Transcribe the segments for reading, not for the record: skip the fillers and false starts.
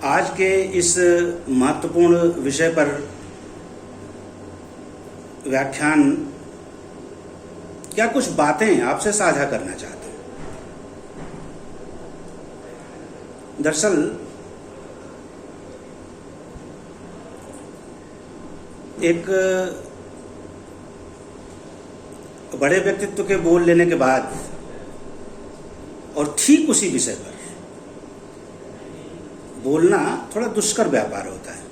आज के इस महत्वपूर्ण विषय पर व्याख्यान क्या कुछ बातें आपसे साझा करना चाहते हैं। दरअसल एक बड़े व्यक्तित्व के बोल लेने के बाद और ठीक उसी विषय पर बोलना थोड़ा दुष्कर व्यापार होता है।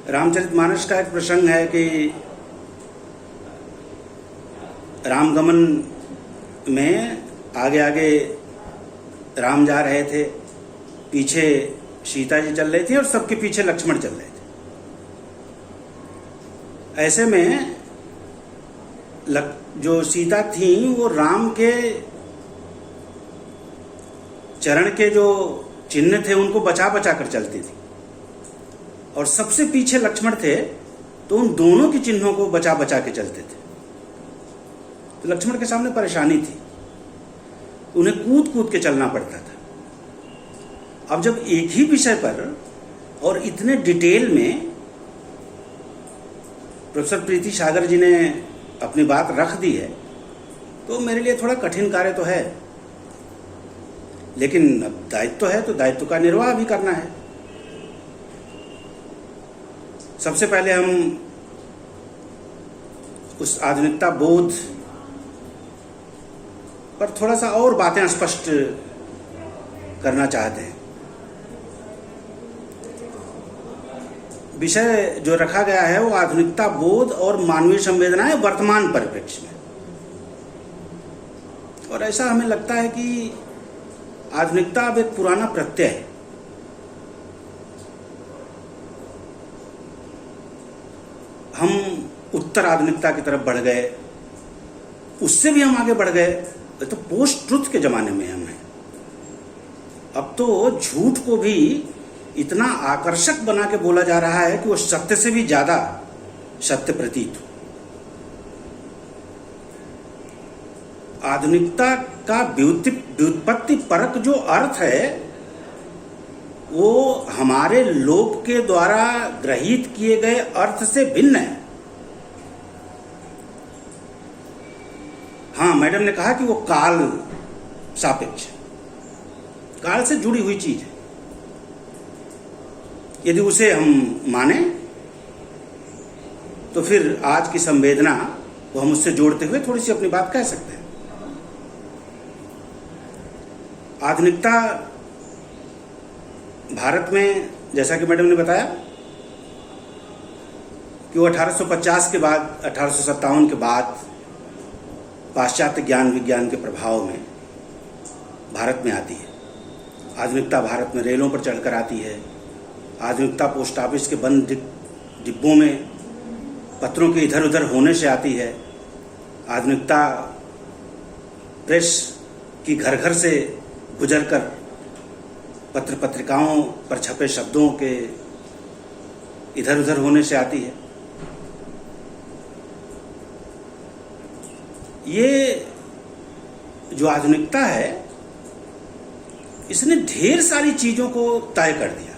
रामचरितमानस का एक प्रसंग है कि रामगमन में आगे आगे राम जा रहे थे, पीछे सीता जी चल रही थी और सबके पीछे लक्ष्मण चल रहे थे। ऐसे में जो सीता थी वो राम के चरण के जो चिन्ह थे उनको बचा बचा कर चलती थी और सबसे पीछे लक्ष्मण थे तो उन दोनों के चिन्हों को बचा बचा के चलते थे। तो लक्ष्मण के सामने परेशानी थी, उन्हें कूद कूद के चलना पड़ता था। अब जब एक ही विषय पर और इतने डिटेल में प्रोफेसर प्रीति सागर जी ने अपनी बात रख दी है तो मेरे लिए थोड़ा कठिन कार्य तो है, लेकिन अब दायित्व है तो दायित्व का निर्वाह भी करना है। सबसे पहले हम उस आधुनिकता बोध पर थोड़ा सा और बातें स्पष्ट करना चाहते हैं। विषय जो रखा गया है वो आधुनिकता बोध और मानवीय संवेदनाएं वर्तमान परिप्रेक्ष्य में, और ऐसा हमें लगता है कि आधुनिकता अब एक पुराना प्रत्यय है। हम उत्तर आधुनिकता की तरफ बढ़ गए, उससे भी हम आगे बढ़ गए तो पोस्ट ट्रुथ के जमाने में हम हैं। अब तो झूठ को भी इतना आकर्षक बना के बोला जा रहा है कि वो सत्य से भी ज्यादा सत्य प्रतीत हो। आधुनिकता का व्युत्पत्ति परक जो अर्थ है वो हमारे लोक के द्वारा ग्रहित किए गए अर्थ से भिन्न है। हाँ, मैडम ने कहा कि वो काल सापेक्ष, काल से जुड़ी हुई चीज है। यदि उसे हम माने तो फिर आज की संवेदना को हम उससे जोड़ते हुए थोड़ी सी अपनी बात कह सकते हैं। आधुनिकता भारत में, जैसा कि मैडम ने बताया कि वो 1850 के बाद 1857 के बाद पाश्चात्य ज्ञान विज्ञान के प्रभाव में भारत में आती है। आधुनिकता भारत में रेलों पर चढ़कर आती है। आधुनिकता पोस्ट ऑफिस के बंद डिब्बों में पत्रों के इधर उधर होने से आती है। आधुनिकता प्रेस की घर घर से गुजरकर पत्र पत्रिकाओं पर छपे शब्दों के इधर उधर होने से आती है। ये जो आधुनिकता है इसने ढेर सारी चीजों को तय कर दिया।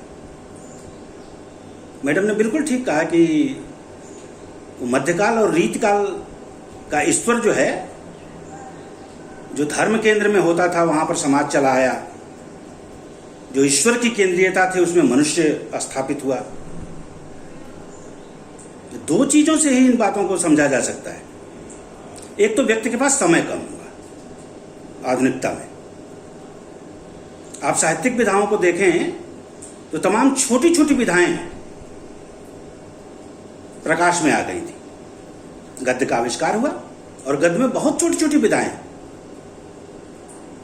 मैडम ने बिल्कुल ठीक कहा कि मध्यकाल और रीतकाल का ईश्वर जो है, जो धर्म केंद्र में होता था वहां पर समाज चला आया। जो ईश्वर की केंद्रीयता थी उसमें मनुष्य स्थापित हुआ। दो चीजों से ही इन बातों को समझा जा सकता है। एक तो व्यक्ति के पास समय कम हुआ आधुनिकता में। आप साहित्यिक विधाओं को देखें तो तमाम छोटी छोटी विधाएं प्रकाश में आ गई थी। गद्य का आविष्कार हुआ और गद्य में बहुत छोटी छोटी विधाएं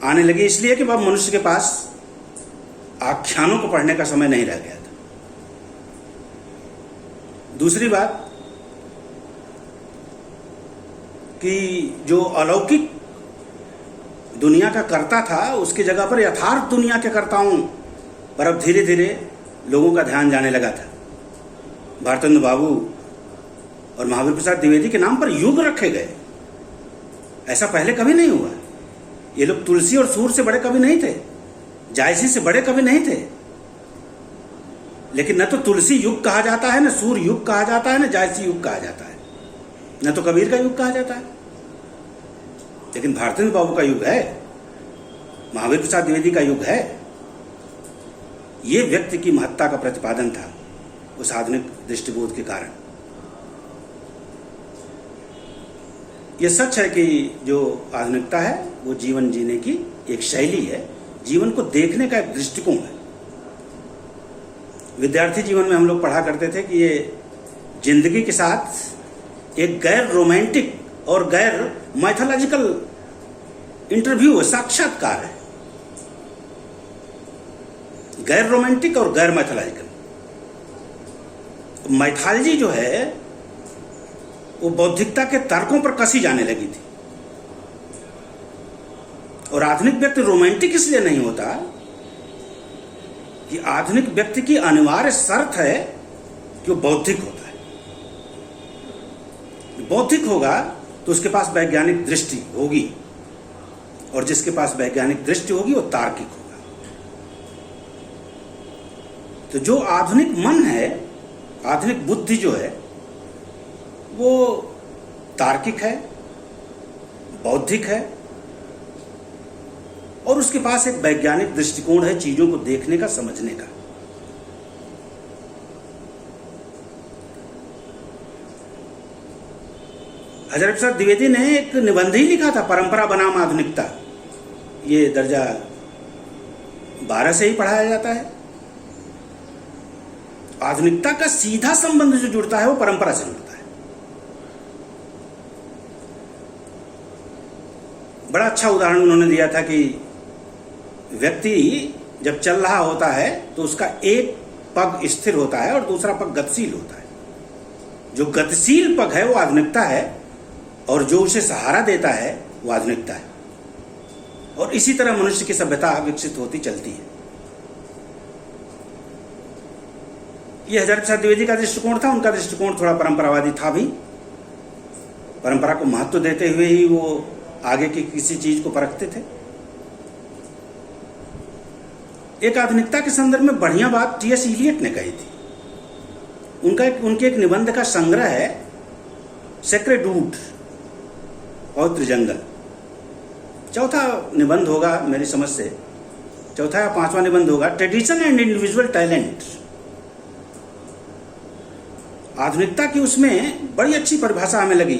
आने लगी, इसलिए कि अब मनुष्य के पास आख्यानों को पढ़ने का समय नहीं रह गया था। दूसरी बात कि जो अलौकिक दुनिया का कर्ता था उसकी जगह पर यथार्थ दुनिया के कर्ताओं पर अब धीरे धीरे लोगों का ध्यान जाने लगा था। भारतेंदु बाबू और महावीर प्रसाद द्विवेदी के नाम पर युग रखे गए। ऐसा पहले कभी नहीं हुआ। ये लोग तुलसी और सूर से बड़े कवि नहीं थे, जायसी से बड़े कवि नहीं थे, लेकिन न तो तुलसी युग कहा जाता है, न सूर्य युग कहा जाता है, न जायसी युग कहा जाता है, न तो कबीर का युग कहा जाता है। लेकिन भारतेंद्र बाबू का युग है, महावीर प्रसाद द्विवेदी का युग है। ये व्यक्ति की महत्ता का प्रतिपादन था उस आधुनिक दृष्टिबोध के कारण। ये सच है कि जो आधुनिकता है वो जीवन जीने की एक शैली है, जीवन को देखने का एक दृष्टिकोण है। विद्यार्थी जीवन में हम लोग पढ़ा करते थे कि ये जिंदगी के साथ एक गैर रोमांटिक और गैर माइथोलॉजिकल इंटरव्यू है, साक्षात्कार है। गैर रोमांटिक और गैर माइथोलॉजिकल। माइथोलॉजी जो है वो बौद्धिकता के तर्कों पर कसी जाने लगी थी, और आधुनिक व्यक्ति रोमांटिक इसलिए नहीं होता कि आधुनिक व्यक्ति की अनिवार्य शर्त है कि वो बौद्धिक होता है। बौद्धिक होगा तो उसके पास वैज्ञानिक दृष्टि होगी, और जिसके पास वैज्ञानिक दृष्टि होगी वो तार्किक होगा। तो जो आधुनिक मन है, आधुनिक बुद्धि जो है वो तार्किक है, बौद्धिक है, और उसके पास एक वैज्ञानिक दृष्टिकोण है चीजों को देखने का, समझने का। हज़रत प्रसाद द्विवेदी ने एक निबंध ही लिखा था, परंपरा बनाम आधुनिकता। ये दर्जा 12 से ही पढ़ाया जाता है। आधुनिकता का सीधा संबंध जो जुड़ता है वो परंपरा से जुड़ता है। बड़ा अच्छा उदाहरण उन्होंने दिया था कि व्यक्ति जब चल रहा होता है तो उसका एक पग स्थिर होता है और दूसरा पग गतिशील होता है। जो गतिशील पग है वो आधुनिकता है, और जो उसे सहारा देता है वो आधुनिकता है। और इसी तरह मनुष्य की सभ्यता विकसित होती चलती है। ये हज़रत प्रसाद द्विवेदी का दृष्टिकोण था। उनका दृष्टिकोण थोड़ा परंपरावादी था भी। परंपरा को महत्व देते हुए ही वो आगे की किसी चीज को परखते थे। एक आधुनिकता के संदर्भ में बढ़िया बात टी.एस. इलियट ने कही थी। उनके एक निबंध का संग्रह है, सेक्रेड वुड, पवित्र जंगल। चौथा निबंध होगा मेरी समझ से, चौथा या पांचवा निबंध होगा, ट्रेडिशन एंड इंडिविजुअल टैलेंट। आधुनिकता की उसमें बड़ी अच्छी परिभाषा हमें लगी।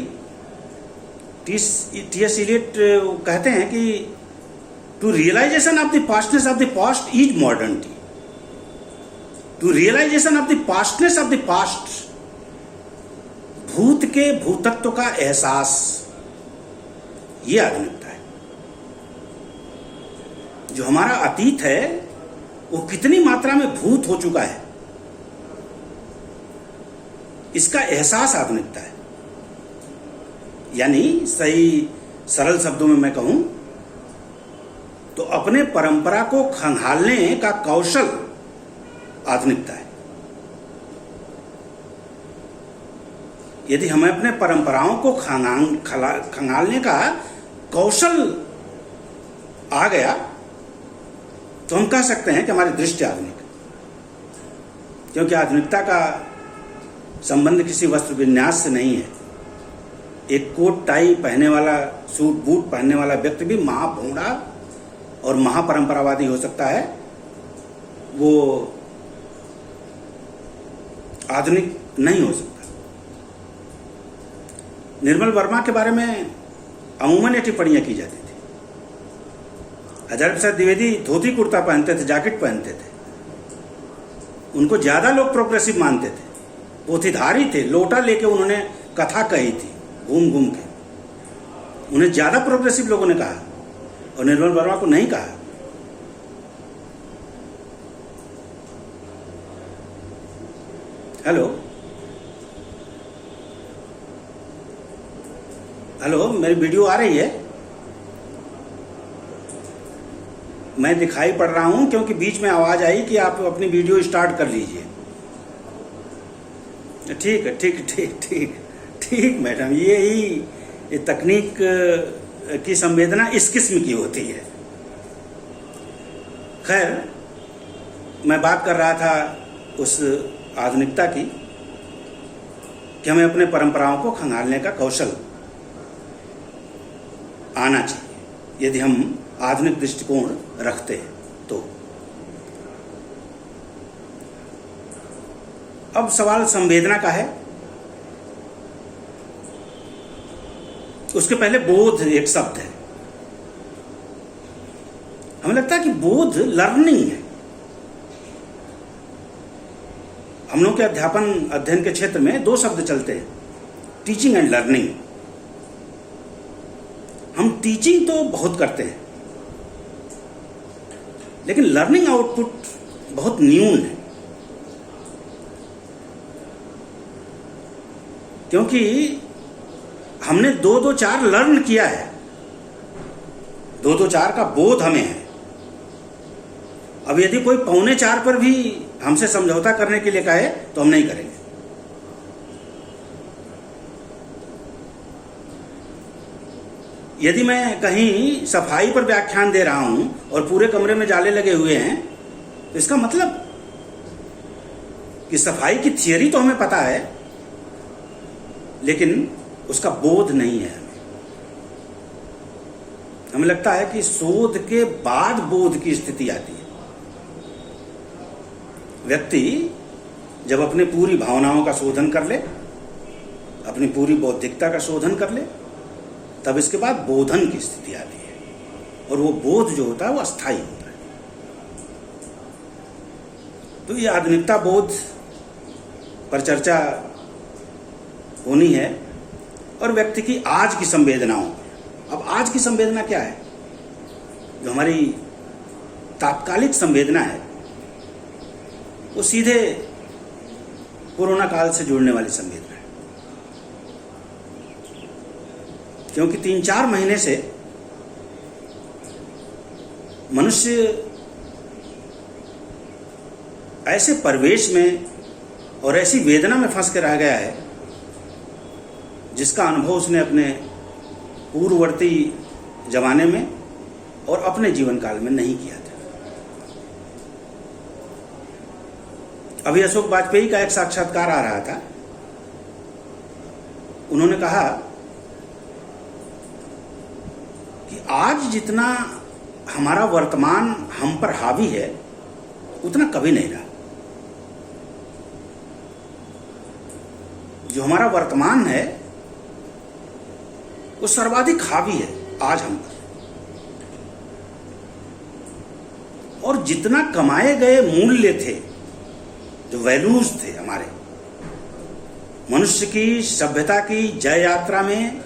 टी.एस. इलियट कहते हैं कि to realisation of the pastness of the past is modernity. To realisation of the pastness of the past, भूत के भूतत्व का एहसास, ये आधुनिकता है। जो हमारा अतीत है वो कितनी मात्रा में भूत हो चुका है, इसका एहसास आधुनिकता है। यानी सही सरल शब्दों में मैं कहूं तो अपने परंपरा को खंगालने का कौशल आधुनिकता है। यदि हमें अपने परंपराओं को खंगालने का कौशल आ गया तो हम कह सकते हैं कि हमारी दृष्टि आधुनिक है। क्योंकि आधुनिकता का संबंध किसी वस्त्र विन्यास से नहीं है। एक कोट टाई पहनने वाला, सूट बूट पहनने वाला व्यक्ति भी महाभोंडा और महापरंपरावादी हो सकता है, वो आधुनिक नहीं हो सकता। निर्मल वर्मा के बारे में अमूमन ये टिप्पणियां की जाती थी। हज़रत प्रसाद द्विवेदी धोती कुर्ता पहनते थे, जैकेट पहनते थे। उनको ज्यादा लोग प्रोग्रेसिव मानते थे, पोथीधारी थे। लोटा लेके उन्होंने कथा कही थी घूम घूम के, उन्हें ज्यादा प्रोग्रेसिव लोगों ने कहा और निर्मल वर्मा को नहीं कहा। हेलो हेलो, मेरी वीडियो आ रही है? मैं दिखाई पड़ रहा हूं क्योंकि बीच में आवाज आई कि आप अपनी वीडियो स्टार्ट कर लीजिए। ठीक है, ठीक ठीक ठीक ठीक मैडम, ये तकनीक की संवेदना इस किस्म की होती है। खैर, मैं बात कर रहा था उस आधुनिकता की कि हमें अपने परंपराओं को खंगालने का कौशल आना चाहिए यदि हम आधुनिक दृष्टिकोण रखते हैं तो। अब सवाल संवेदना का है। उसके पहले बोध एक शब्द है। हमें लगता है कि बोध लर्निंग है। हम लोग के अध्ययन के क्षेत्र में दो शब्द चलते हैं, टीचिंग एंड लर्निंग। हम टीचिंग तो बहुत करते हैं लेकिन लर्निंग आउटपुट बहुत न्यून है, क्योंकि हमने 2-2-4 लर्न किया है, 2-2-4 का बोध हमें है। अब यदि कोई 3:45 पर भी हमसे समझौता करने के लिए कहे तो हम नहीं करेंगे। यदि मैं कहीं सफाई पर व्याख्यान दे रहा हूं और पूरे कमरे में जाले लगे हुए हैं तो इसका मतलब कि सफाई की थियरी तो हमें पता है लेकिन उसका बोध नहीं है। हमें लगता है कि शोध के बाद बोध की स्थिति आती है। व्यक्ति जब अपने पूरी भावनाओं का शोधन कर ले, अपनी पूरी बौद्धिकता का शोधन कर ले, तब इसके बाद बोधन की स्थिति आती है और वो बोध जो होता है वो अस्थायी होता है। तो ये आधुनिकता बोध पर चर्चा होनी है और व्यक्ति की आज की संवेदनाओं। अब आज की संवेदना क्या है? जो हमारी तात्कालिक संवेदना है वो सीधे कोरोना काल से जुड़ने वाली संवेदना है, क्योंकि 3-4 महीने से मनुष्य ऐसे परिवेश में और ऐसी वेदना में फंस के रह गया है जिसका अनुभव उसने अपने पूर्ववर्ती जमाने में और अपने जीवन काल में नहीं किया था। अभी अशोक वाजपेयी का एक साक्षात्कार आ रहा था। उन्होंने कहा कि आज जितना हमारा वर्तमान हम पर हावी है उतना कभी नहीं रहा। जो हमारा वर्तमान है वो सर्वाधिक हावी है आज हम पर, और जितना कमाए गए मूल्य थे, जो वैल्यूज थे हमारे मनुष्य की सभ्यता की जय यात्रा में,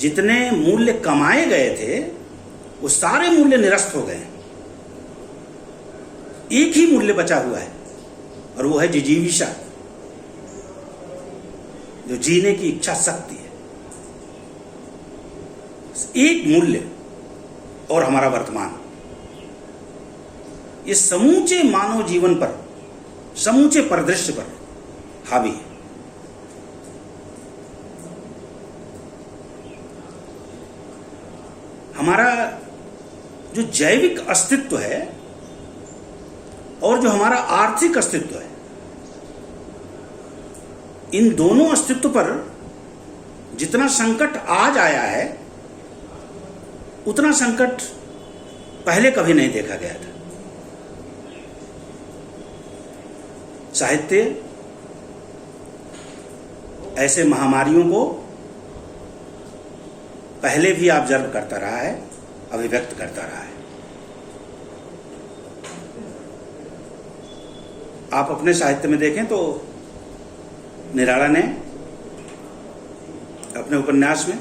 जितने मूल्य कमाए गए थे वो सारे मूल्य निरस्त हो गए। एक ही मूल्य बचा हुआ है और वो है जिजीविषा, जो जीने की इच्छा शक्ति है। एक मूल्य और हमारा वर्तमान, ये समूचे मानव जीवन पर, समूचे परिदृश्य पर हावी है। हमारा जो जैविक अस्तित्व है और जो हमारा आर्थिक अस्तित्व है, इन दोनों अस्तित्व पर जितना संकट आज आया है उतना संकट पहले कभी नहीं देखा गया था। साहित्य ऐसे महामारियों को पहले भी ऑब्जर्व करता रहा है, अभिव्यक्त करता रहा है। आप अपने साहित्य में देखें तो निराला ने अपने उपन्यास में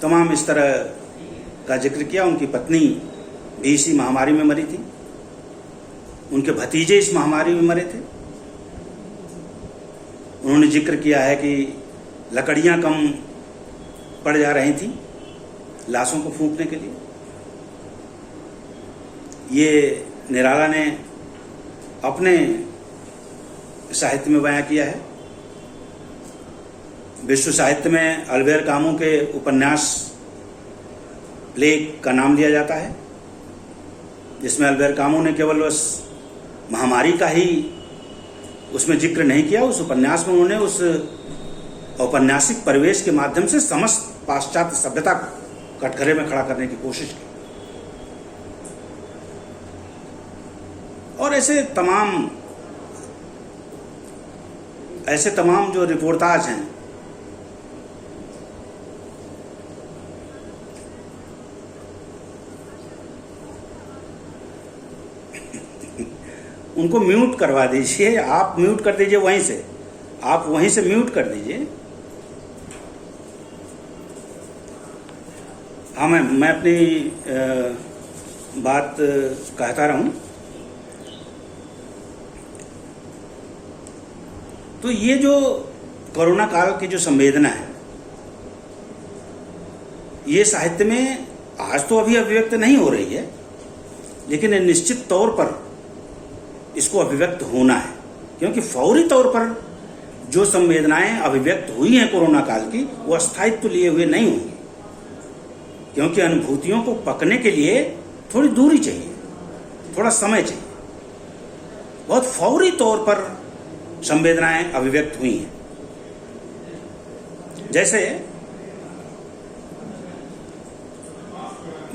तमाम इस तरह का जिक्र किया। उनकी पत्नी भी इसी महामारी में मरी थी, उनके भतीजे इस महामारी में मरे थे। उन्होंने जिक्र किया है कि लकड़ियां कम पड़ जा रही थी लाशों को फूंकने के लिए। ये निराला ने अपने साहित्य में बयां किया है। विश्व साहित्य में अल्बेर कामू के उपन्यास प्लेग का नाम लिया जाता है, जिसमें अल्बेर कामू ने केवल बस महामारी का ही उसमें जिक्र नहीं किया। उस उपन्यास में उन्होंने उस औपन्यासिक परिवेश के माध्यम से समस्त पाश्चात्य सभ्यता को कटघरे में खड़ा करने की कोशिश की। और ऐसे तमाम जो रिपोर्टाज हैं, उनको म्यूट करवा दीजिए। आप म्यूट कर दीजिए वहीं से, आप वहीं से म्यूट कर दीजिए। हाँ, मैं अपनी बात कहता रहूं। तो ये जो कोरोना काल की जो संवेदना है, ये साहित्य में आज तो अभी अभिव्यक्त नहीं हो रही है, लेकिन निश्चित तौर पर इसको अभिव्यक्त होना है। क्योंकि फौरी तौर पर जो संवेदनाएं अभिव्यक्त हुई हैं कोरोना काल की, वो स्थायित्व लिए हुए नहीं होंगी। क्योंकि अनुभूतियों को पकने के लिए थोड़ी दूरी चाहिए, थोड़ा समय चाहिए। बहुत फौरी तौर पर संवेदनाएं अभिव्यक्त हुई हैं। जैसे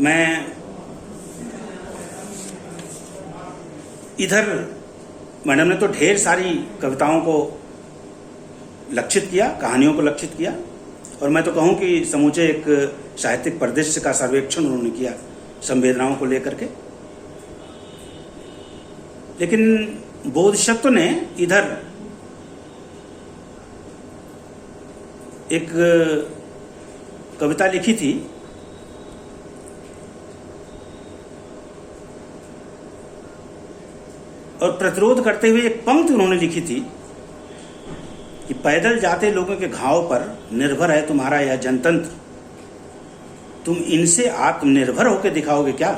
मैं इधर, मैडम ने तो ढेर सारी कविताओं को लक्षित किया, कहानियों को लक्षित किया, और मैं तो कहूं कि समूचे एक साहित्यिक परिदृश्य का सर्वेक्षण उन्होंने किया संवेदनाओं को लेकर के। लेकिन बोधिसत्व ने इधर एक कविता लिखी थी, और प्रतिरोध करते हुए एक पंक्ति उन्होंने लिखी थी कि पैदल जाते लोगों के घाव पर निर्भर है तुम्हारा यह जनतंत्र, तुम इनसे आत्मनिर्भर होकर दिखाओगे क्या।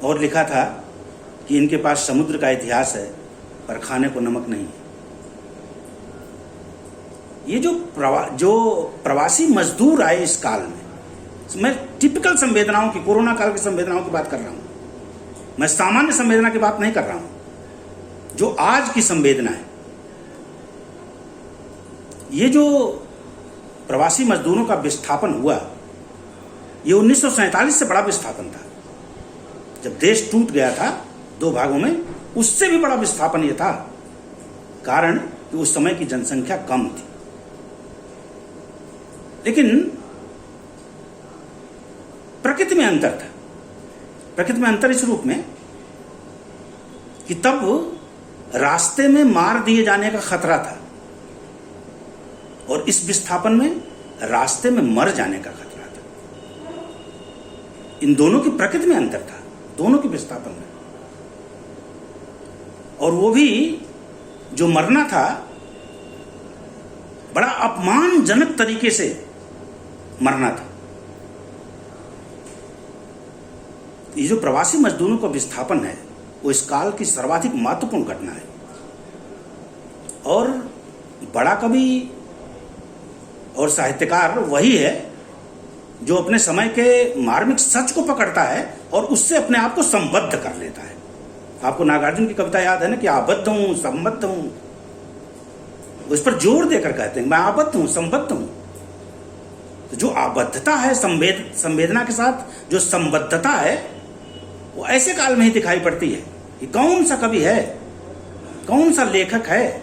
और लिखा था कि इनके पास समुद्र का इतिहास है पर खाने को नमक नहीं। ये जो प्रवासी मजदूर आए इस काल में, मैं टिपिकल संवेदनाओं की, कोरोना काल की संवेदनाओं की बात कर रहा हूं। मैं सामान्य संवेदना की बात नहीं कर रहा हूं। जो आज की संवेदना है, ये जो प्रवासी मजदूरों का विस्थापन हुआ, ये 1947 से बड़ा विस्थापन था। जब देश टूट गया था 2 भागों में, उससे भी बड़ा विस्थापन ये था। कारण कि उस समय की जनसंख्या कम थी। लेकिन प्रकृति में अंतर था। प्रकृति में अंतर इस रूप में कि तब रास्ते में मार दिए जाने का खतरा था, और इस विस्थापन में रास्ते में मर जाने का खतरा था। इन दोनों की प्रकृति में अंतर था, दोनों के विस्थापन में। और वो भी जो मरना था, बड़ा अपमानजनक तरीके से मरना था। ये जो प्रवासी मजदूरों का विस्थापन है, वो इस काल की सर्वाधिक महत्वपूर्ण घटना है। और बड़ा कवि और साहित्यकार वही है जो अपने समय के मार्मिक सच को पकड़ता है और उससे अपने आप को संबद्ध कर लेता है। आपको नागार्जुन की कविता याद है ना कि आबद्ध हूं, संबद्ध हूं। उस पर जोर देकर कहते हैं मैं आबद्ध हूं, संबद्ध हूं। तो जो आबद्धता है, संवेदना के साथ जो संबद्धता है, वो ऐसे काल में ही दिखाई पड़ती है कि कौन सा कवि है, कौन सा लेखक है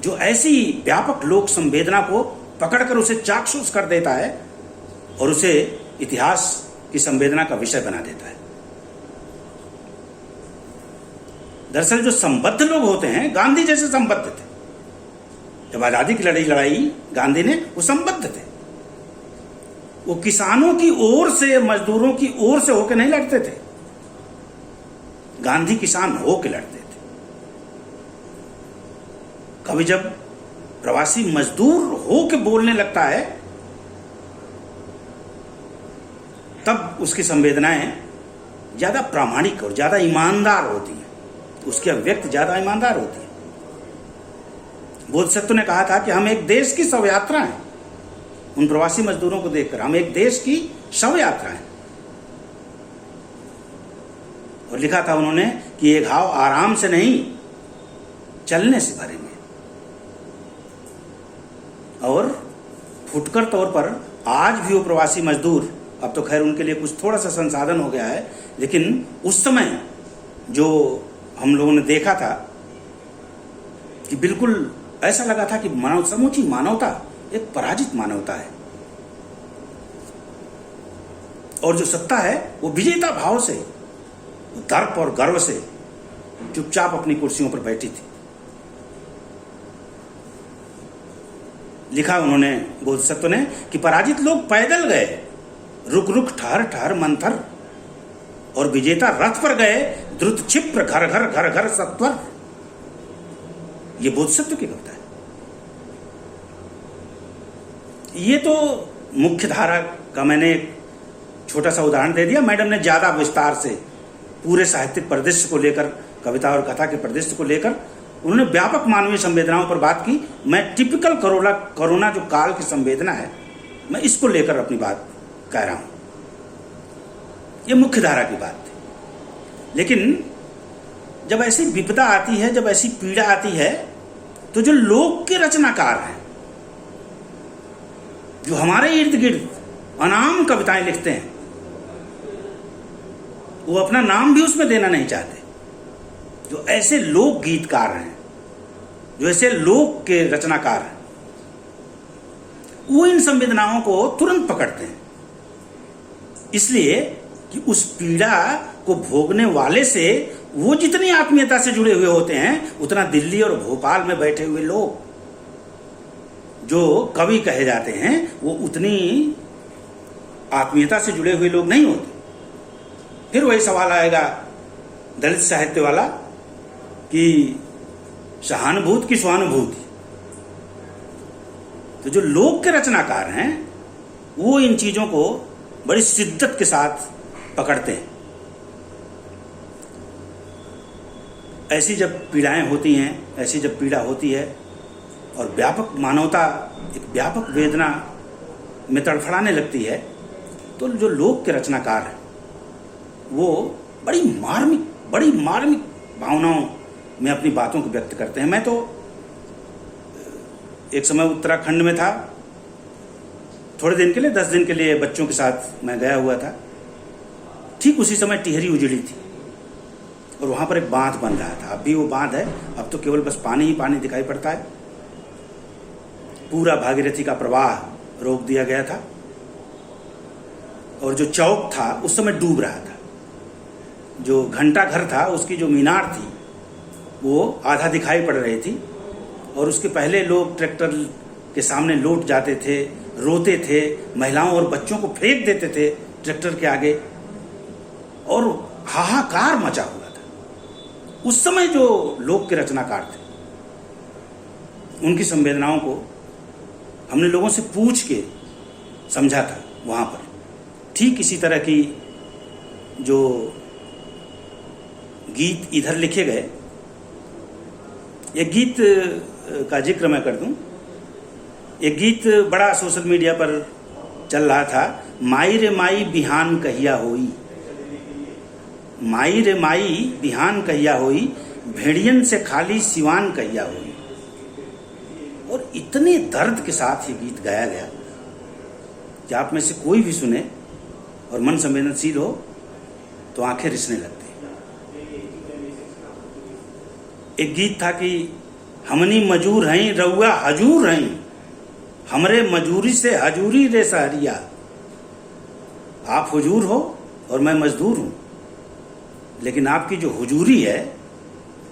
जो ऐसी व्यापक लोक संवेदना को पकड़कर उसे चाक्षुष कर देता है और उसे इतिहास की संवेदना का विषय बना देता है। दरअसल जो संबद्ध लोग होते हैं, गांधी जैसे संबद्ध थे। जब आजादी की लड़ाई गांधी ने, वो संबद्ध थे। वो किसानों की ओर से, मजदूरों की ओर से होकर नहीं लड़ते थे। गांधी किसान होकर लड़ते थे। कभी जब प्रवासी मजदूर होकर बोलने लगता है, तब उसकी संवेदनाएं ज्यादा प्रामाणिक और ज्यादा ईमानदार होती हैं। उसकी अभिव्यक्ति ज्यादा ईमानदार होती है। बोधिसत्व ने कहा था कि हम एक देश की शव यात्रा हैं। उन प्रवासी मजदूरों को देखकर हम एक देश की शव यात्रा हैं। और लिखा था उन्होंने कि ये घाव आराम से नहीं, चलने से भरेंगे। और फुटकर तौर पर आज भी वो प्रवासी मजदूर, अब तो खैर उनके लिए कुछ थोड़ा सा संसाधन हो गया है, लेकिन उस समय जो हम लोगों ने देखा था कि बिल्कुल ऐसा लगा था कि समूची मानवता एक पराजित मानवता है, और जो सत्ता है वो विजेता भाव से, वो दर्प और गर्व से चुपचाप अपनी कुर्सियों पर बैठी थी। लिखा उन्होंने बोधिसत्व ने कि पराजित लोग पैदल गए, रुक रुक ठहर ठहर मंथर, और विजेता रथ पर गए, द्रुत क्षिप्र घर घर घर घर सत्वर। ये बोधिसत्व की कविता है। ये तो मुख्य धारा का मैंने एक छोटा सा उदाहरण दे दिया। मैडम ने ज्यादा विस्तार से पूरे साहित्यिक परिदृश्य को लेकर, कविता और कथा के परिदृश्य को लेकर उन्होंने व्यापक मानवीय संवेदनाओं पर बात की। मैं टिपिकल कोरोना जो काल की संवेदना है, मैं इसको लेकर अपनी बात कह रहा हूं। ये मुख्य धारा की बात थी। लेकिन जब ऐसी विपदा आती है, जब ऐसी पीड़ा आती है, तो जो लोक के रचनाकार हैं, जो हमारे इर्द गिर्द अनाम कविताएं लिखते हैं, वो अपना नाम भी उसमें देना नहीं चाहते। जो ऐसे लोक गीतकार हैं, जो ऐसे लोक के रचनाकार हैं, वो इन संवेदनाओं को तुरंत पकड़ते हैं, इसलिए कि उस पीड़ा को भोगने वाले से वो जितनी आत्मीयता से जुड़े हुए होते हैं, उतना दिल्ली और भोपाल में बैठे हुए लोग जो कवि कहे जाते हैं, वो उतनी आत्मीयता से जुड़े हुए लोग नहीं होते। फिर वही सवाल आएगा दलित साहित्य वाला कि सहानुभूति की स्वानुभूति। तो जो लोक के रचनाकार हैं, वो इन चीजों को बड़ी शिद्दत के साथ पकड़ते हैं। ऐसी जब पीड़ाएं होती हैं, ऐसी जब पीड़ा होती है और व्यापक मानवता एक व्यापक वेदना में तड़फड़ाने लगती है, तो जो लोक के रचनाकार हैं वो बड़ी मार्मिक भावनाओं में अपनी बातों को व्यक्त करते हैं। मैं तो एक समय उत्तराखंड में था, थोड़े दिन के लिए, 10 दिन के लिए बच्चों के साथ मैं गया हुआ था। ठीक उसी समय टिहरी उजड़ी थी और वहां पर एक बांध बन रहा था। अब भी वो बांध है, अब तो केवल बस पानी ही पानी दिखाई पड़ता है। पूरा भागीरथी का प्रवाह रोक दिया गया था और जो चौक था उस समय डूब रहा था। जो घंटा घर था, उसकी जो मीनार थी, वो आधा दिखाई पड़ रही थी और उसके पहले लोग ट्रैक्टर के सामने लौट जाते थे, रोते थे, महिलाओं और बच्चों को फेंक देते थे ट्रैक्टर के आगे, और हाहाकार मचा हुआ था। उस समय जो लोक के रचनाकार थे, उनकी संवेदनाओं को हमने लोगों से पूछ के समझा था वहां पर। ठीक इसी तरह की जो गीत इधर लिखे गए, एक गीत का जिक्र मैं कर दूं। एक गीत बड़ा सोशल मीडिया पर चल रहा था, माई रे माई बिहान कहिया होई, माई रे माई बिहान कहिया होई, भेड़ियन से खाली सिवान कहिया होई। और इतने दर्द के साथ ये गीत गाया गया कि आप में से कोई भी सुने और मन संवेदनशील हो तो आंखें रिसने लगती। एक गीत था कि हमनी मजूर हैं रउआ हजूर हैं, हमरे मजूरी से हजूरी रे सहरिया। आप हुजूर हो और मैं मजदूर हूं, लेकिन आपकी जो हुजूरी है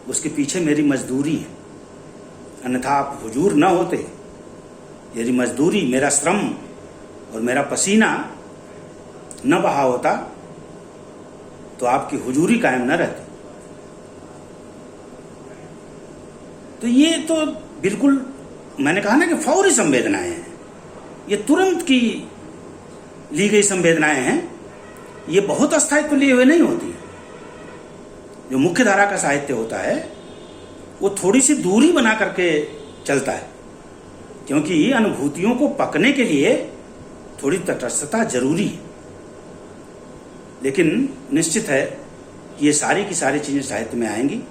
उसके पीछे मेरी मजदूरी है। अन्यथा आप हुजूर न होते, यदि मजदूरी, मेरा श्रम और मेरा पसीना न बहा होता, तो आपकी हुजूरी कायम न रहती। तो ये तो बिल्कुल, मैंने कहा ना कि फौरी संवेदनाएं हैं, ये तुरंत की ली गई संवेदनाएं हैं, ये बहुत अस्थायित्व लिए हुए नहीं होती। जो मुख्य धारा का साहित्य होता है वो थोड़ी सी दूरी बना करके चलता है, क्योंकि अनुभूतियों को पकने के लिए थोड़ी तटस्थता जरूरी है। लेकिन निश्चित है कि ये सारी की सारी चीजें साहित्य में आएंगी।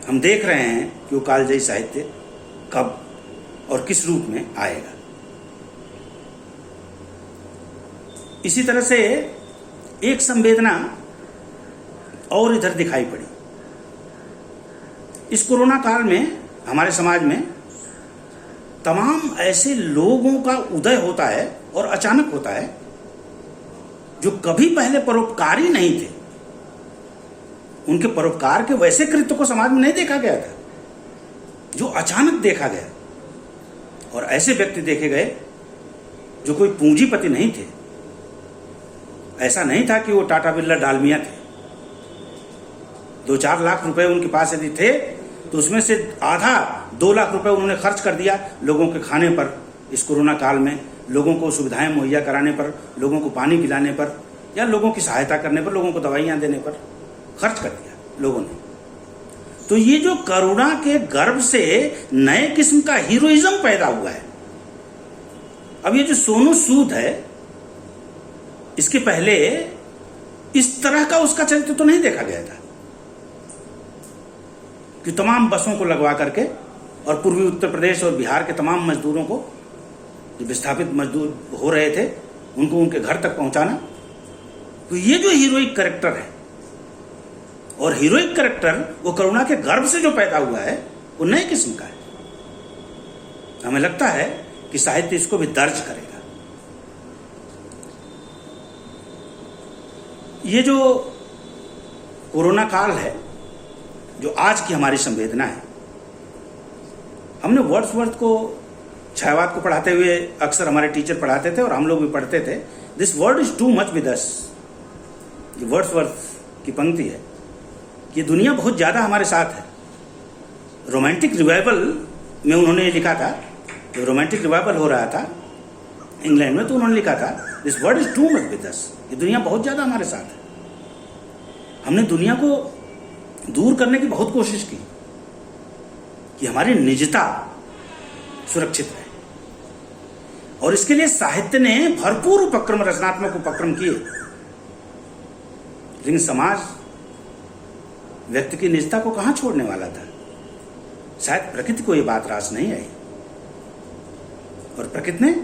हम देख रहे हैं कि वो कालजयी साहित्य कब और किस रूप में आएगा। इसी तरह से एक संवेदना और इधर दिखाई पड़ी। इस कोरोना काल में हमारे समाज में तमाम ऐसे लोगों का उदय होता है और अचानक होता है जो कभी पहले परोपकारी नहीं थे। उनके परोपकार के वैसे कृत्य को समाज में नहीं देखा गया था जो अचानक देखा गया, और ऐसे व्यक्ति देखे गए जो कोई पूंजीपति नहीं थे। ऐसा नहीं था कि वो टाटा बिरला डालमिया थे। 2-4 लाख रुपए उनके पास यदि थे तो उसमें से आधा 2 लाख रुपए उन्होंने खर्च कर दिया लोगों के खाने पर, इस कोरोना काल में लोगों को सुविधाएं मुहैया कराने पर, लोगों को पानी पिलाने पर, या लोगों की सहायता करने पर, लोगों को दवाइयां देने पर खर्च कर दिया लोगों ने। तो ये जो करुणा के गर्भ से नए किस्म का हीरोइज्म पैदा हुआ है। अब ये जो सोनू सूद है, इसके पहले इस तरह का उसका चरित्र तो नहीं देखा गया था कि तमाम बसों को लगवा करके और पूर्वी उत्तर प्रदेश और बिहार के तमाम मजदूरों को, जो विस्थापित मजदूर हो रहे थे, उनको उनके घर तक पहुंचाना। तो ये जो हीरोइक कैरेक्टर है, और हीरोइक कैरेक्टर वो करुणा के गर्भ से जो पैदा हुआ है, वो नए किस्म का है। हमें लगता है कि साहित्य इसको भी दर्ज करेगा। ये जो कोरोना काल है, जो आज की हमारी संवेदना है, हमने वर्ड्सवर्थ को, छायावाद को पढ़ाते हुए अक्सर हमारे टीचर पढ़ाते थे और हम लोग भी पढ़ते थे, this world is too much with us. ये वर्ड्सवर्थ की पंक्ति है कि ये दुनिया बहुत ज्यादा हमारे साथ है। रोमांटिक रिवाइवल में उन्होंने लिखा था, जब रोमांटिक रिवाइवल हो रहा था इंग्लैंड में, तो उन्होंने लिखा था this world is too much with us. ये दुनिया बहुत ज्यादा हमारे साथ है। हमने दुनिया को दूर करने की बहुत कोशिश की कि हमारी निजता सुरक्षित रहे, और इसके लिए साहित्य ने भरपूर उपक्रम, रचनात्मक उपक्रम किए। लेकिन समाज व्यक्ति की निजता को कहां छोड़ने वाला था। शायद प्रकृति को यह बात रास नहीं आई, और प्रकृति ने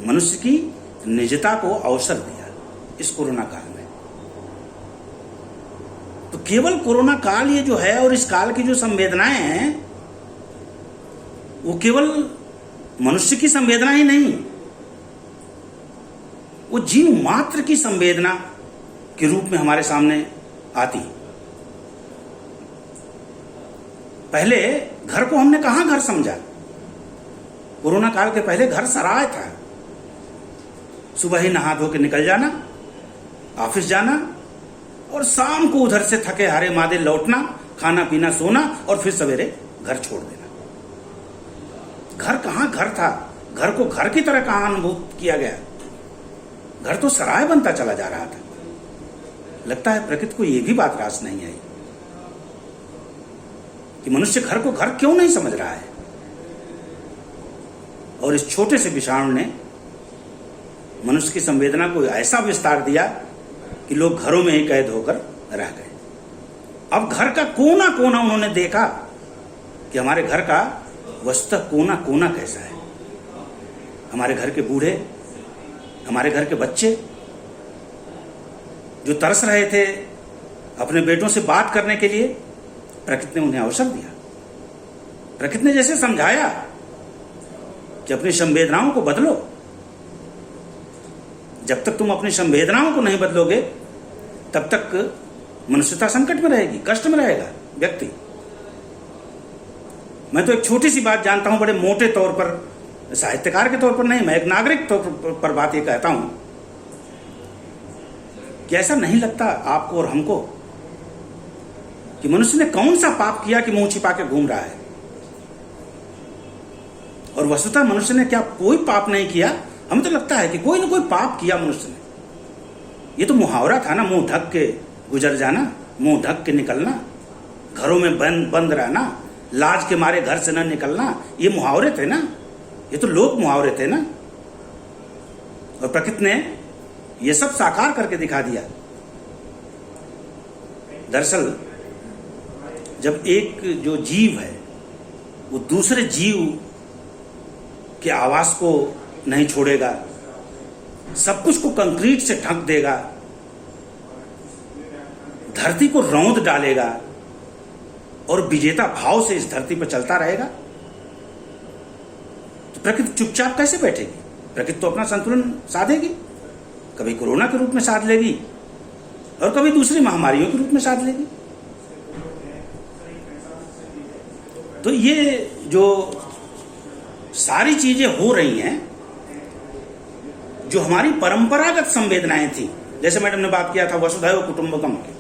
मनुष्य की निजता को अवसर दिया इस कोरोना काल में। तो केवल कोरोना काल ये जो है और इस काल की जो संवेदनाएं हैं, वो केवल मनुष्य की संवेदना ही नहीं, वो जीव मात्र की संवेदना के रूप में हमारे सामने आती। पहले घर को हमने कहां घर समझा। कोरोना काल के पहले घर सराय था। सुबह ही नहा धो के निकल जाना, ऑफिस जाना, और शाम को उधर से थके हारे मादे लौटना, खाना पीना, सोना, और फिर सवेरे घर छोड़ देना। घर कहां घर था। घर को घर की तरह कहां अनुभूत किया गया। घर तो सराय बनता चला जा रहा था। लगता है प्रकृति को यह भी बात रास नहीं आई कि मनुष्य घर को घर क्यों नहीं समझ रहा है। और इस छोटे से विषाणु ने मनुष्य की संवेदना को ऐसा विस्तार दिया कि लोग घरों में ही कैद होकर रह गए। अब घर का कोना कोना उन्होंने देखा कि हमारे घर का वस्तुतः कोना कोना कैसा है। हमारे घर के बूढ़े, हमारे घर के बच्चे जो तरस रहे थे अपने बेटों से बात करने के लिए, प्रकृति ने उन्हें अवसर दिया। प्रकृति ने जैसे समझाया कि अपनी संवेदनाओं को बदलो। जब तक तुम अपनी संवेदनाओं को नहीं बदलोगे, तब तक मनुष्यता संकट में रहेगी, कष्ट में रहेगा व्यक्ति। मैं तो एक छोटी सी बात जानता हूं, बड़े मोटे तौर पर, साहित्यकार के तौर पर नहीं, मैं एक नागरिक तौर पर बात ये कहता हूं कि ऐसा नहीं लगता आपको और हमको कि मनुष्य ने कौन सा पाप किया कि मुंह छिपा के घूम रहा है। और वस्तुतः मनुष्य ने क्या कोई पाप नहीं किया। हमें तो लगता है कि कोई ना कोई पाप किया मनुष्य ने। ये तो मुहावरा था ना, मुंह ढक के गुजर जाना, मुंह ढक के निकलना, घरों में बंद रहना, लाज के मारे घर से न निकलना। ये मुहावरे थे ना, ये तो लोक मुहावरे थे ना। और प्रकृति ने ये सब साकार करके दिखा दिया दरअसल जब एक जो जीव है वो दूसरे जीव के आवास को नहीं छोड़ेगा, सब कुछ को कंक्रीट से ढक देगा, धरती को रौंद डालेगा और विजेता भाव से इस धरती पर चलता रहेगा, तो प्रकृति चुपचाप कैसे बैठेगी? प्रकृति तो अपना संतुलन साधेगी, कभी कोरोना के रूप में साध लेगी और कभी दूसरी महामारियों के रूप में साध लेगी। तो ये जो सारी चीजें हो रही हैं, जो हमारी परंपरागत संवेदनाएं थी, जैसे मैडम ने बात किया था वसुधैव कुटुंबकम की,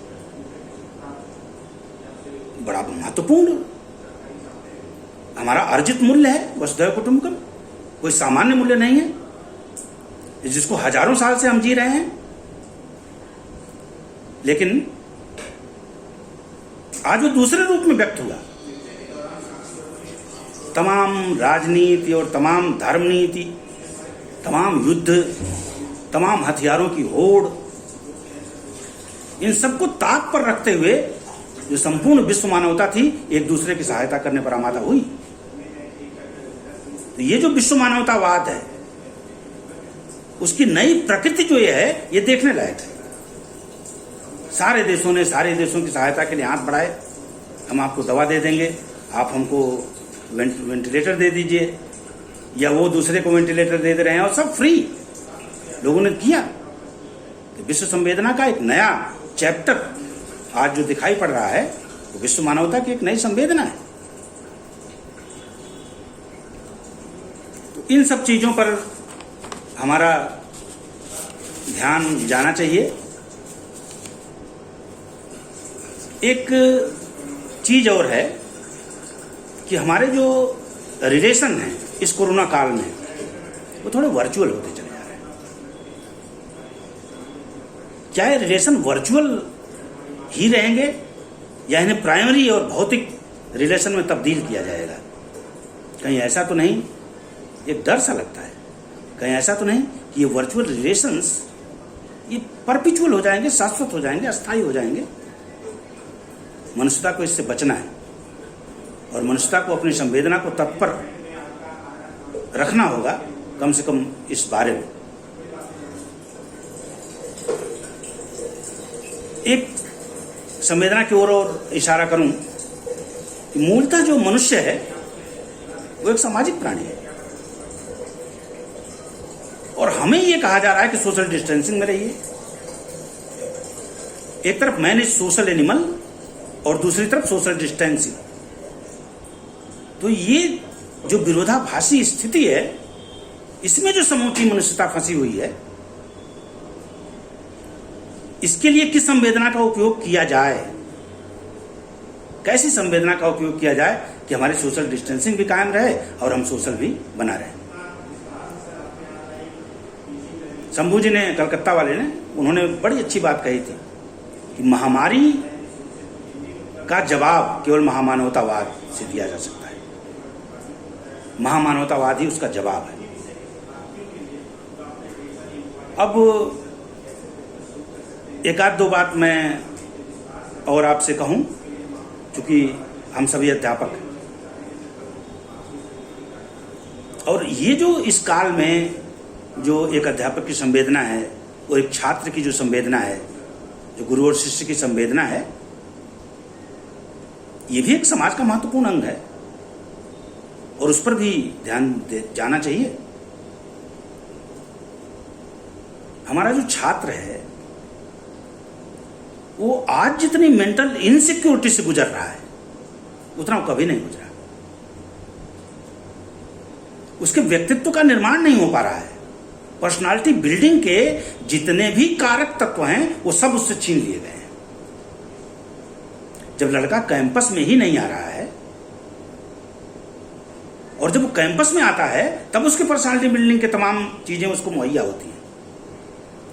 बड़ा महत्वपूर्ण हमारा अर्जित मूल्य है वसुधैव कुटुंबकम, कोई सामान्य मूल्य नहीं है, जिसको हजारों साल से हम जी रहे हैं। लेकिन आज वो दूसरे रूप में व्यक्त हुआ। तमाम राजनीति और तमाम धर्मनीति, तमाम युद्ध, तमाम हथियारों की होड़, इन सबको ताक पर रखते हुए जो संपूर्ण विश्व मानवता थी एक दूसरे की सहायता करने पर आमादा हुई। तो ये जो विश्व मानवतावाद है उसकी नई प्रकृति जो ये है, ये देखने लायक है। सारे देशों ने सारे देशों की सहायता के लिए हाथ बढ़ाए, हम आपको दवा दे देंगे, आप हमको वेंटिलेटर दे दीजिए, या वो दूसरे को वेंटिलेटर दे रहे हैं, और सब फ्री लोगों ने किया। तो विश्व संवेदना का एक नया चैप्टर आज जो दिखाई पड़ रहा है वो विश्व मानवता की एक नई संवेदना है। तो इन सब चीजों पर हमारा ध्यान जाना चाहिए। एक चीज और है कि हमारे जो रिलेशन हैं इस कोरोना काल में वो थोड़े वर्चुअल होते चले जा रहे हैं। क्या ये रिलेशन वर्चुअल ही रहेंगे या इन्हें प्राइमरी और भौतिक रिलेशन में तब्दील किया जाएगा? कहीं ऐसा तो नहीं, एक डर सा लगता है, कहीं ऐसा तो नहीं कि ये वर्चुअल रिलेशंस ये परपिचुअल हो जाएंगे, शाश्वत हो जाएंगे, अस्थायी हो जाएंगे? मनुष्यता को इससे बचना है और मनुष्यता को अपनी संवेदना को तत्पर रखना होगा, कम से कम इस बारे में। एक संवेदना की ओर और इशारा करूं कि मूलतः जो मनुष्य है वो एक सामाजिक प्राणी है और हमें ये कहा जा रहा है कि सोशल डिस्टेंसिंग में रहिए। एक तरफ मैन इज सोशल एनिमल और दूसरी तरफ सोशल डिस्टेंसिंग। तो ये जो विरोधाभासी स्थिति है, इसमें जो समूची मनुष्यता फंसी हुई है, इसके लिए किस संवेदना का उपयोग किया जाए, कैसी संवेदना का उपयोग किया जाए कि हमारी सोशल डिस्टेंसिंग भी कायम रहे और हम सोशल भी बना रहे। शंभू जी ने, कलकत्ता वाले ने, उन्होंने बड़ी अच्छी बात कही थी कि महामारी का जवाब केवल महामानवतावाद से दिया जा सकता है। महामानवतावाद ही उसका जवाब है। अब एक आध दो बात मैं और आपसे कहूं, क्योंकि हम सभी अध्यापक हैं और ये जो इस काल में जो एक अध्यापक की संवेदना है और एक छात्र की जो संवेदना है, जो गुरु और शिष्य की संवेदना है, ये भी एक समाज का महत्वपूर्ण अंग है और उस पर भी ध्यान जाना चाहिए। हमारा जो छात्र है वो आज जितनी मेंटल इनसिक्योरिटी से गुजर रहा है उतना वो कभी नहीं गुजरा। उसके व्यक्तित्व का निर्माण नहीं हो पा रहा है। पर्सनालिटी बिल्डिंग के जितने भी कारक तत्व हैं वो सब उससे छीन लिए गए हैं। जब लड़का कैंपस में ही नहीं आ रहा है और जब वो कैंपस में आता है तब उसके पर्सनालिटी बिल्डिंग के तमाम चीजें उसको मुहैया होती हैं।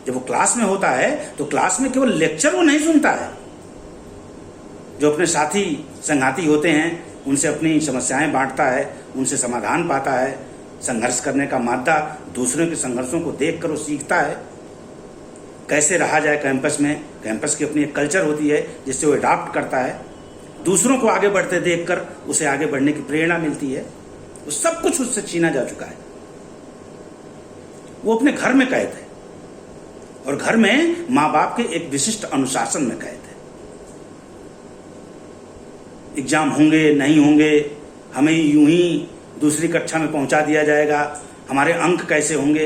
जब वो क्लास में होता है तो क्लास में केवल लेक्चर वो नहीं सुनता है, जो अपने साथी संगाती होते हैं उनसे अपनी समस्याएं बांटता है, उनसे समाधान पाता है, संघर्ष करने का मादा दूसरों के संघर्षों को देखकर वो सीखता है। कैसे रहा जाए कैंपस में। कैंपस की अपनी एक कल्चर होती है जिससे वो अडॉप्ट करता है, दूसरों को आगे बढ़ते देखकर उसे आगे बढ़ने की प्रेरणा मिलती है। वो सब कुछ उससे छीना जा चुका है। वो अपने घर में कैद है और घर में माँ बाप के एक विशिष्ट अनुशासन में कैद है। एग्जाम होंगे नहीं होंगे, हमें यूं ही दूसरी कक्षा में पहुंचा दिया जाएगा, हमारे अंक कैसे होंगे,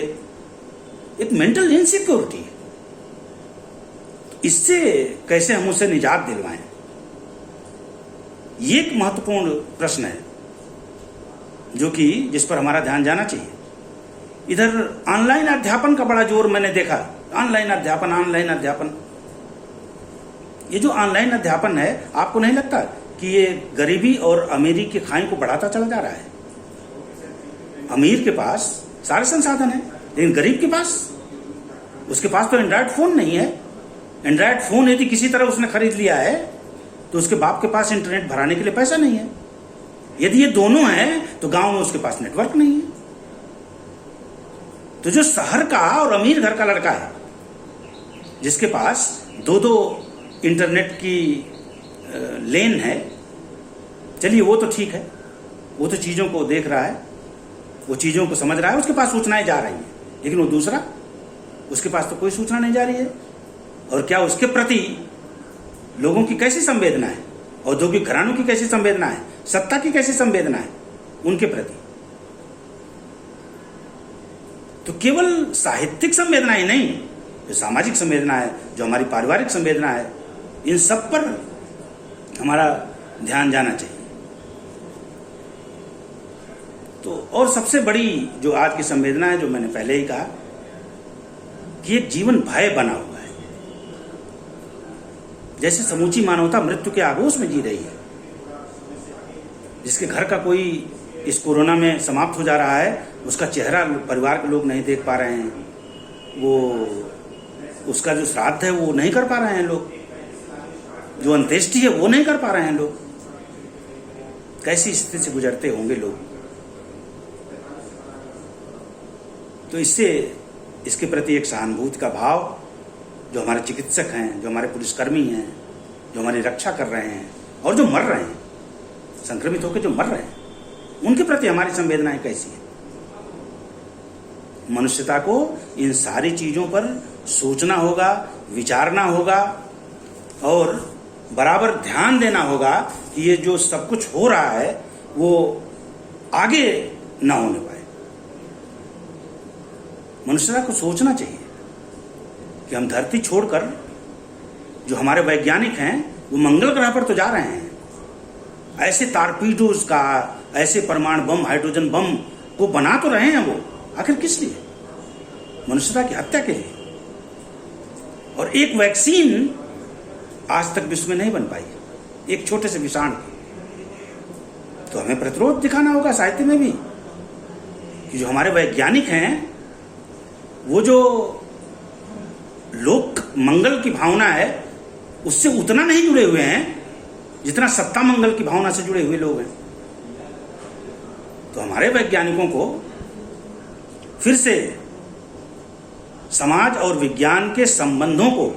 एक मेंटल इनसिक्योरिटी है। इससे कैसे हम उसे निजात दिलवाएं, ये एक महत्वपूर्ण प्रश्न है जो कि जिस पर हमारा ध्यान जाना चाहिए। इधर ऑनलाइन अध्यापन का बड़ा जोर मैंने देखा। ऑनलाइन अध्यापन। ये जो ऑनलाइन अध्यापन है, आपको नहीं लगता कि ये गरीबी और अमीरी की खाई को बढ़ाता चला जा रहा है? अमीर के पास सारे संसाधन है, लेकिन गरीब के पास, उसके पास तो एंड्रॉयड फोन नहीं है। एंड्रॉयड फोन यदि किसी तरह उसने खरीद लिया है तो उसके बाप के पास इंटरनेट भराने के लिए पैसा नहीं है। यदि ये दोनों हैं तो गांव में उसके पास नेटवर्क नहीं है। तो जो शहर का और अमीर घर का लड़का है जिसके पास दो इंटरनेट की लेन है, चलिए वो तो ठीक है, वो तो चीजों को देख रहा है, वो चीजों को समझ रहा है, उसके पास सूचनाएं जा रही हैं। लेकिन वो दूसरा, उसके पास तो कोई सूचना नहीं जा रही है। और क्या उसके प्रति लोगों की कैसी संवेदना है, औद्योगिक घरानों की कैसी संवेदना है, सत्ता की कैसी संवेदना है उनके प्रति? तो केवल साहित्यिक संवेदना ही नहीं, जो सामाजिक संवेदना है, जो हमारी पारिवारिक संवेदना है, इन सब पर हमारा ध्यान जाना चाहिए। तो और सबसे बड़ी जो आज की संवेदना है, जो मैंने पहले ही कहा कि एक जीवन भय बना हुआ है। जैसे समूची मानवता मृत्यु के आगोश में जी रही है। जिसके घर का कोई इस कोरोना में समाप्त हो जा रहा है, उसका चेहरा परिवार के लोग नहीं देख पा रहे हैं, वो उसका जो श्राद्ध है वो नहीं कर पा रहे हैं लोग, जो अंत्येष्टि है वो नहीं कर पा रहे हैं लोग। कैसी स्थिति से गुजरते होंगे लोग। तो इससे इसके प्रति एक सहानुभूति का भाव, जो हमारे चिकित्सक हैं, जो हमारे पुलिसकर्मी हैं, जो हमारी रक्षा कर रहे हैं और जो मर रहे हैं, संक्रमित होकर जो मर रहे हैं, उनके प्रति हमारी संवेदनाएं कैसी है। मनुष्यता को इन सारी चीजों पर सोचना होगा, विचारना होगा और बराबर ध्यान देना होगा कि ये जो सब कुछ हो रहा है वो आगे ना होने पाए। मनुष्यता को सोचना चाहिए कि हम धरती छोड़कर, जो हमारे वैज्ञानिक हैं वो मंगल ग्रह पर तो जा रहे हैं। ऐसे टारपीडोज का, ऐसे परमाणु बम, हाइड्रोजन बम को बना तो रहे हैं वो, आखिर किस लिए? मनुष्यता की हत्या के लिए। और एक वैक्सीन आज तक विश्व में नहीं बन पाई, एक छोटे से विषाणु की। तो हमें प्रतिरोध दिखाना होगा साहित्य में भी कि जो हमारे वैज्ञानिक हैं वो जो लोक मंगल की भावना है उससे उतना नहीं जुड़े हुए हैं जितना सत्ता मंगल की भावना से जुड़े हुए लोग हैं। तो हमारे वैज्ञानिकों को फिर से समाज और विज्ञान के संबंधों को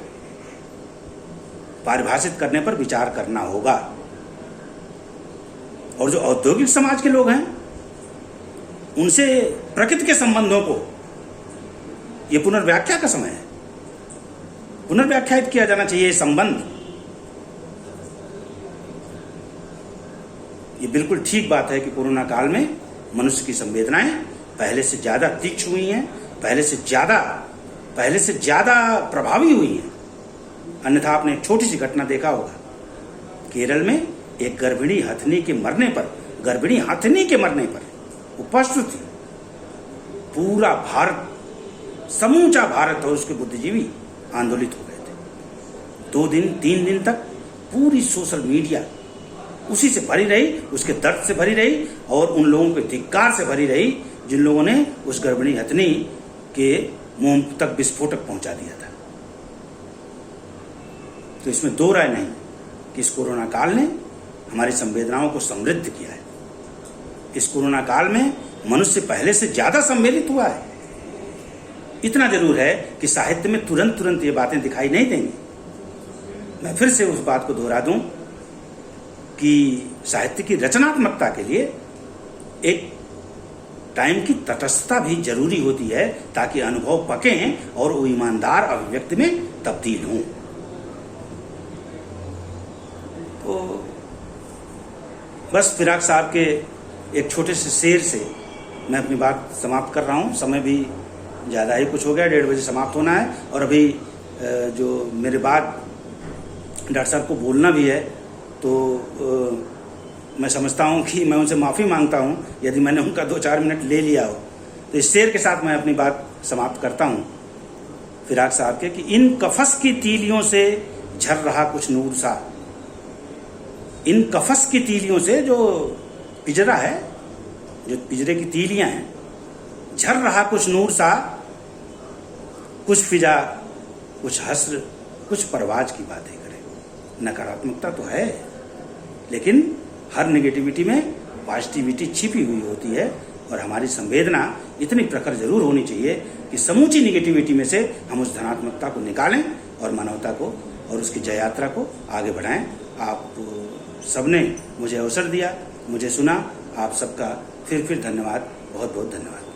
परिभाषित करने पर विचार करना होगा। और जो औद्योगिक समाज के लोग हैं उनसे प्रकृति के संबंधों को, ये पुनर्व्याख्या का समय है, पुनर्व्याख्यात किया जाना चाहिए। ये संबंध, ये बिल्कुल ठीक बात है कि कोरोना काल में मनुष्य की संवेदनाएं पहले से ज्यादा तीक्ष्ण हुई हैं, पहले से ज्यादा प्रभावी हुई हैं। अन्यथा आपने एक छोटी सी घटना देखा होगा, केरल में एक गर्भिणी हथनी के मरने पर उपस्थित थी पूरा भारत, समूचा भारत और उसके बुद्धिजीवी आंदोलित हो गए थे। 2 दिन 3 दिन तक पूरी सोशल मीडिया उसी से भरी रही, उसके दर्द से भरी रही और उन लोगों के धिक्कार से भरी रही जिन लोगों ने उस गर्भिणी हथनी के मुंह तक विस्फोटक पहुंचा दिया था। तो इसमें दो राय नहीं कि इस कोरोना काल ने हमारी संवेदनाओं को समृद्ध किया है। इस कोरोना काल में मनुष्य पहले से ज्यादा संवेदित हुआ है। इतना जरूर है कि साहित्य में तुरंत तुरंत ये बातें दिखाई नहीं देंगी। मैं फिर से उस बात को दोहरा दूं कि साहित्य की रचनात्मकता के लिए एक टाइम की तटस्थता भी जरूरी होती है, ताकि अनुभव पकें और वो ईमानदार अभिव्यक्ति में तब्दील हों। तो बस फिराक साहब के एक छोटे से शेर से मैं अपनी बात समाप्त कर रहा हूँ। समय भी ज़्यादा ही कुछ हो गया, 1:30 बजे समाप्त होना है, और अभी जो मेरे बाद डॉक्टर साहब को बोलना भी है, तो मैं समझता हूँ कि मैं उनसे माफ़ी मांगता हूँ यदि मैंने उनका 2-4 मिनट ले लिया हो। तो इस शेर के साथ मैं अपनी बात समाप्त करता हूँ फिराक साहब के कि इन कफस की तीलियों से झर रहा कुछ नूर सा। इन कफस की तीलियों से, जो पिंजरा है, जो पिंजरे की तीलियां हैं, झर रहा कुछ नूर सा, कुछ फिजा, कुछ हस्र, कुछ परवाज की बातें करे। नकारात्मकता तो है, लेकिन हर नेगेटिविटी में पॉजिटिविटी छिपी हुई होती है, और हमारी संवेदना इतनी प्रखर जरूर होनी चाहिए कि समूची नेगेटिविटी में से हम उस धनात्मकता को निकालें और मानवता को और उसकी जय यात्रा को आगे बढ़ाएं। आप सबने मुझे अवसर दिया, मुझे सुना, आप सबका फिर धन्यवाद, बहुत बहुत धन्यवाद।